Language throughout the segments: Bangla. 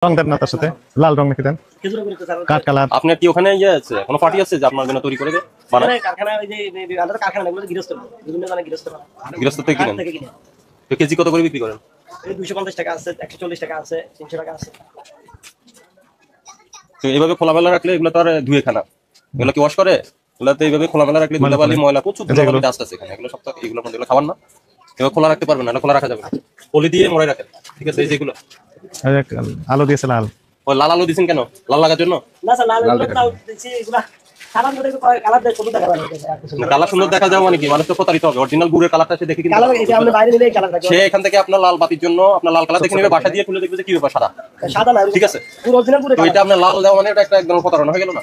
রং দেন না তার সাথে লাল রং নাকি দেন কাঠ কালার। আপনার কি ওখানে ইয়ে আছে কোনো পার্টি আছে যে আপনার জন্য তৈরি করে দেবে বানায়? কারখানা ওই যে আমাদের কারখানা এগুলো গৃহস্থ বিভিন্ন জায়গায় গৃহস্থ থেকে কিনেন? তো কেজি কত করে বিক্রি করেন? এই 250 টাকা আছে, 140 টাকা আছে, 300 টাকা আছে। তো এইভাবে খোলামেলা রাখলে এগুলো তো আর ধুয়ে খানা, এগুলো কি ওয়াশ করে? এগুলো তো এইভাবে খোলামেলা রাখলে ধুলাবালি ময়লা প্রচুর ধুলাবালি ডাস্ট আছে এখানে, এগুলো সব তো এগুলো মধ্যে খাবার না, এগুলো খোলা রাখতে পারবেন না, খোলা রাখা যাবে না, পলি দিয়ে মোড়াই রাখেন। ঠিক আছে, এই যেগুলো আলো দিয়েছে লাল, ওই লাল আলো দিয়েছেন কেন? লাল লাগার জন্য? না স্যার, লাল তাও দিছি এগুলা কালার মধ্যে কালার দেয়, শুধু দেখা যায় না। কালার সুন্দর দেখা যাবে মানে কি? মানুষ তো প্রতারিত হবে। অরিজিনাল গুড়ের কালারটা সে দেখে কিন্তু কালার এই যে আমরা বাইরে নিলে কালার থাকে, সে এখান থেকে আপনার লাল বাতির জন্য আপনার লাল কালার দেখে নেবে, বাসা দিয়ে খুলে দেখবে যে কি ব্যাপার সাদা সাদা না। ঠিক আছে, পুরো অরিজিনাল পুরো তো এটা আপনার লাল দেওয়া মানে এটা একটা একদম প্রতারণা হয়ে গেল না?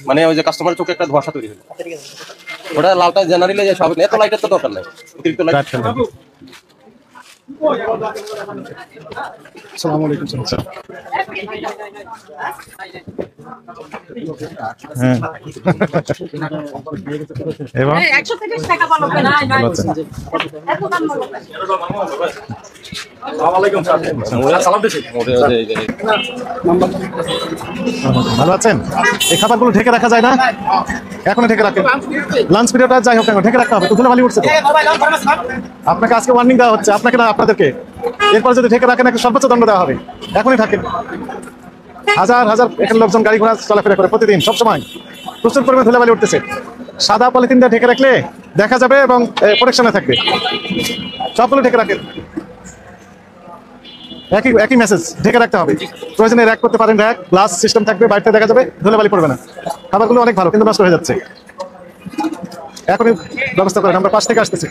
মানে ওই যে কাস্টমারের চোখে একটা ধোঁয়াশা তৈরি হলো। ঠিক আছে, ওটা লালটা জেনারেলি যে সব এত লাইটের তো দরকার নাই, অতিরিক্ত লাইট। আসসালামু আলাইকুম। হ্যাঁ এবং 130 টাকা বলো না ভাই, এত দাম বলো। আসসালামু আলাইকুম স্যার, সালাম দিছি। ভালো আছেন? এই খাবারগুলো ঢেকে রাখা যায় না? এখনো ঢেকে রাখেন, লাঞ্চ পিরিয়ড যাই হোক না ঢেকে রাখতে হবে, তো ধুলাবালি উঠছে তো। আপনাকে আজকে ওয়ার্নিং দেওয়া হচ্ছে, আপনাকে না আপনাদেরকে। এরপর যদি ঢেকে রাখেন একটা সর্বোচ্চ দণ্ড দেওয়া হবে। এখনই থাকেন। হাজার হাজার এখানে লোকজন গাড়ি ঘোড়া চলাফেরা করে প্রতিদিন, সবসময় প্রচুর পরিমাণে ধুলাবালি উঠতেছে। সাদা পলিথিন দিয়ে ঢেকে রাখলে দেখা যাবে এবং প্রোটেকশনে থাকবে। সবগুলো ঢেকে রাখেন, একই মেসেজ, ঢেকে রাখতে হবে। প্রয়োজনে র্যাক করতে পারেন, র্যাক গ্লাস সিস্টেম থাকবে, বাইরে দেখা যাবে, ধুলাবালি পড়বে না। খাবারগুলো অনেক ভালো কিন্তু নষ্ট হয়ে যাচ্ছে। এখনই ব্যবস্থা করেন, আমরা পাশ থেকে আসতেছি।